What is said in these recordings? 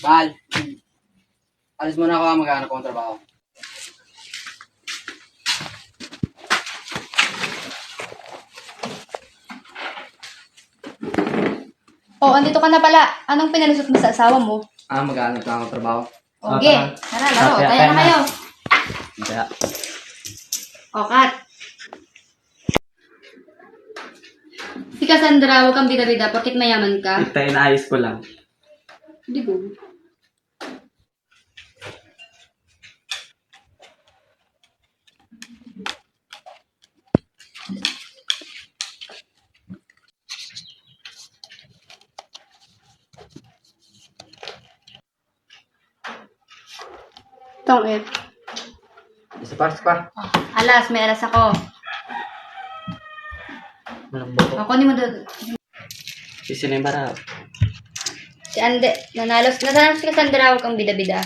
Mahal, alis muna ako, maghanap akong trabaho. Oh, andito ka na pala. Anong pinalusot mo sa asawa mo? Maghanap lang akong trabaho. Okay. Tara, laro. Tayo na kayo. Kaya, O, cut. Si Cassandra, huwag kang bida-bida. Porkit mayaman ka. Ito, inaayos ko lang. Hindi ko. Tongit. isa pa. Alas, may alas ako. Malambot. Ako ni mo doon. Sisinimbara. Si Ande, nanalo si Cassandra, huwag kang bida-bida.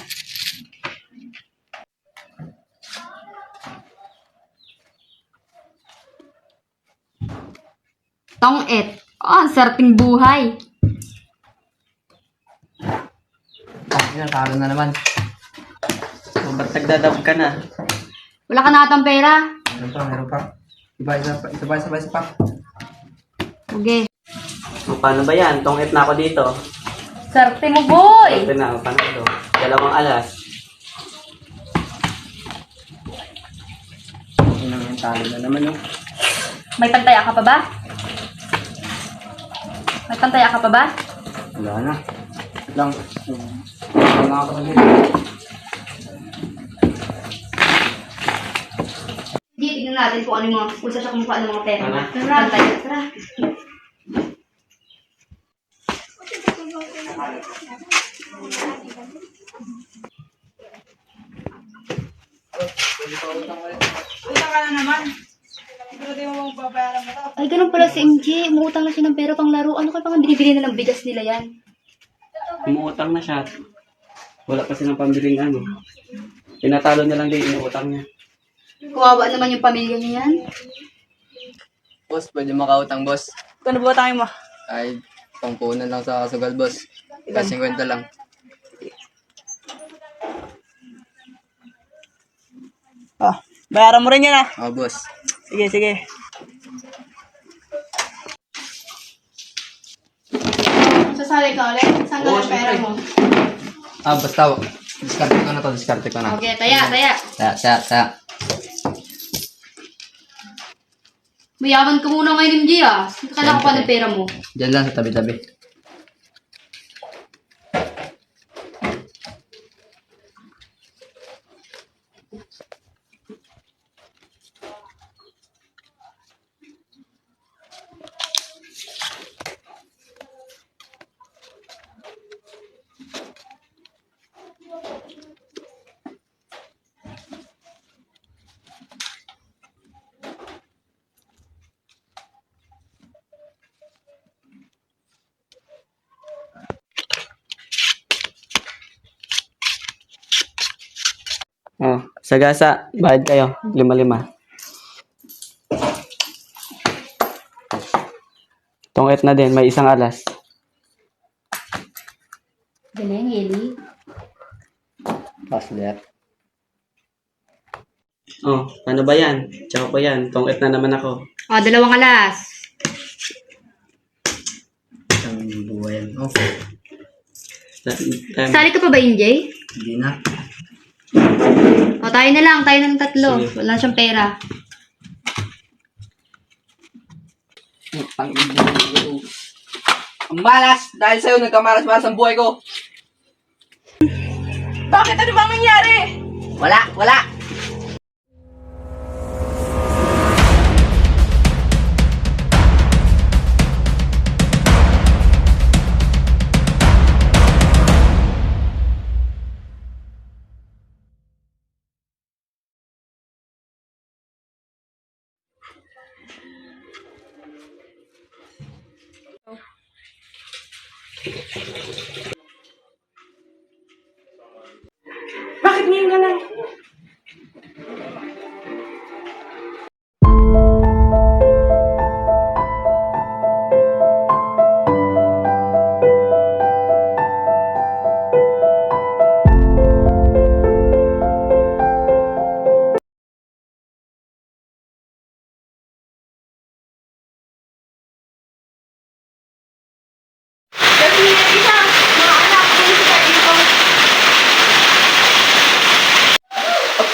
Tongit. Oh, ang sarting buhay. Talo na naman. O, ba't nagdadab ka na? Wala ka na atang pera. Meron pa. Isa pa. Okay. O, paano ba yan? Tongit na ako dito. Sarte mo, boy! Ito na, paano ito? 2 alas. Talo na naman yun. May pantaya ka pa ba? May pantaya ka pa ba? Wala na. Lang. Wala ako sabihin. Hindi, tignan natin kung ano yung mga, kung saan siya kumukuha ng mga pera. Tara. Pantaya, tara. Ay, ganun pala si MJ. Umuutang na siya ng pera pang laro. Ano kaya pang binibili na ng bigas nila yan? Umuutang na siya. Wala kasi ng pambiling ano. Pinatalo niya lang din, inuutang niya. Kawawa naman yung pamilya niya yan. Boss, pwede makautang, boss. Kano ba tayo mo? Ay, pangpunan lang sa kasugal, boss. Ilan? 50 lang. Oh, bayaran mo rin yan ah. Boss. Sige. Sasali ka ulit? Saan ka ng pera mo? Basta, diskarte ko na. Okay, taya. Saya. Mayaman ka muna ngayon, MJ ah. Kailangan ko pa ng pera mo. Diyan lang sa tabi-tabi. Oh, sagasa. Bayad kayo. 5-5. Tongit na din. May 1 alas. Galing, Eli. Pasler. Oh, paano ba yan? Tsaka ko yan. Tongit na naman ako. O, 2 alas. Ang buhay. Sali ka pa ba, MJ? Hindi na. O, tayo na lang. Tayo ng 3. Sige. Wala siyang pera. Ang malas! Dahil sa'yo, nagkamalas-malas ang buhay ko. Bakit? Ano bang nangyari? Wala! Bakit ngayon ka lang?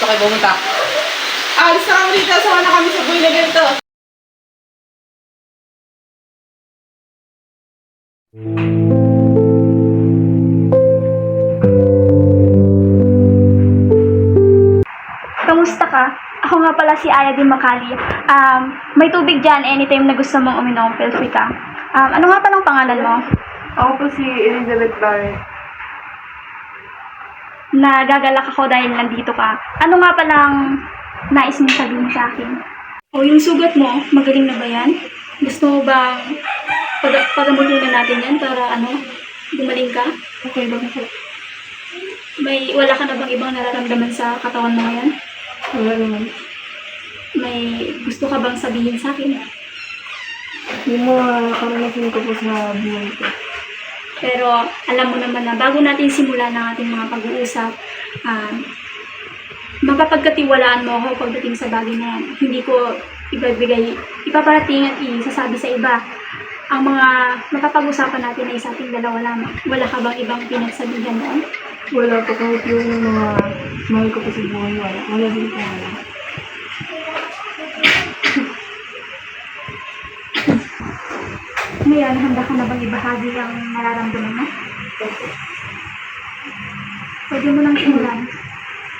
kayo pumunta? Alis na kami dito. Sama na kami sa buhay na ganito. Kamusta ka? Ako nga pala si Aya Di Makali. May tubig dyan anytime na gusto mong uminom, feel free ka. Ano nga palang pangalan mo? Ako po si Elizabeth Barrett. Nagagalak ako dahil nandito ka. Ano nga palang nais mong sabihin sa akin? O yung sugat mo, magaling na ba yan? Gusto mo bang pagamutin na natin yan para gumaling ka? Okay ba po? Wala ka na bang ibang nararamdaman sa katawan mo ngayon? Wala naman. May gusto ka bang sabihin sa akin? Yung mga karanasan ko po sa buhay ko. Pero alam mo naman na bago natin simulan ang ating mga pag-uusap, mapapagkatiwalaan mo ako pagdating sa bagay na yan. Hindi ko ipaparating at isasabi sa iba. Ang mga mapapag-usapan natin ay sa ating dalawa lamang. Wala ka bang ibang pinagsabihan noon? Wala po kahit yung mga mahal ko po sa buhay. Wala din po wala. Ngayon, handa ka na bang ibahagi ang nararamdaman mo? Pwede mo lang simulan.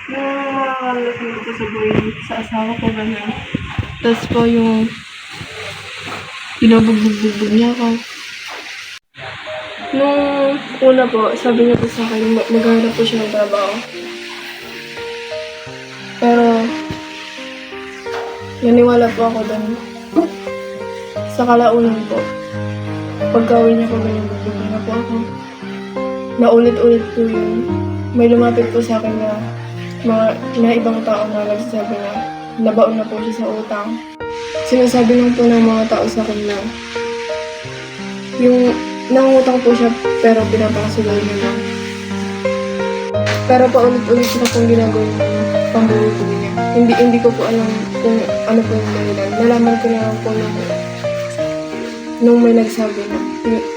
Yung mga karanasan ko po sa buhay sa asawa ko ganyan. Tapos po yung pinabugbog niya ako. Nung una po, sabi niya po sa akin, maghanap po siya ng trabaho. Pero, naniwala po ako doon. Sa kalaunan po, pagka-uwi niya po, ganyan na po ako. Naulit-ulit po yun. May lumapit po sa akin na ibang tao na nagsasabi na nabaon na po siya sa utang. Sinasabi lang po ng mga tao sa akin na yung nangungutang po siya pero pinapakasugal niya lang. Pero paulit-ulit na pong ginagawa yung pambuhay po niya. Hindi ko po alam kung ano po yung dahilan. Nalaman ko na lang po nung may nagsabi na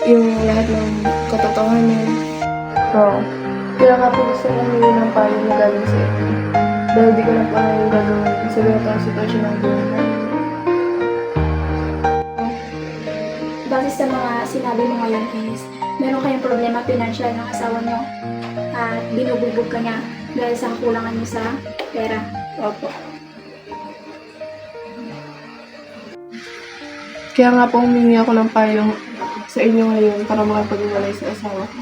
yung lahat ng katotohanan. Oo. Kaya nga po gusto kong humingi ng payo na galing sa inyo. Dahil di ko na po alam yung gagawin sa ganitong sitwasyon ng buhay namin. Base sa mga sinabi mo ngayon is, meron kayong problema financial ng asawa niyo at binubugbog ka niya dahil sa kakulangan niyo sa pera. Opo. Kaya nga po humingi ako ng payo sa inyo ngayon para makapag-iwalay sa asawa ko.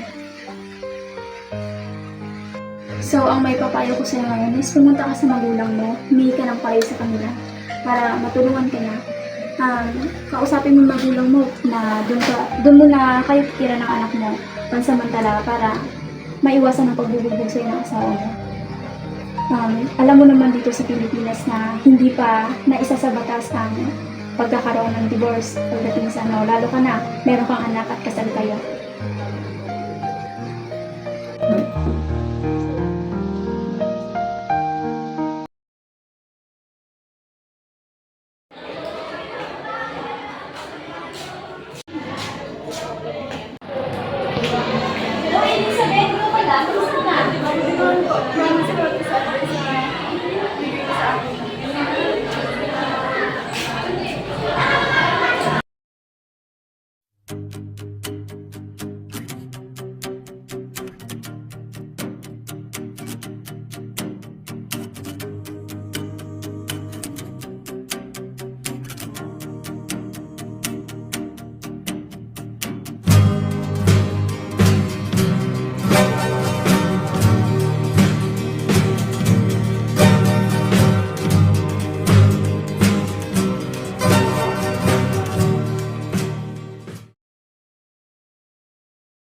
So, ang may papayo ko sa'yo ngayon is pumunta ka sa magulang mo, humingi ka ng payo sa kanila para matulungan ka na. Kausapin mo yung magulang mo na doon mo na kayo titira ng anak mo pansamantala para maiwasan ang pagbubugbog sa'yo ng asawa mo. Alam mo naman dito sa Pilipinas na hindi pa naisa sa batas ang pagkakaroon ng divorce pagdating sa lalo ka na, meron kang anak at kasal kayo.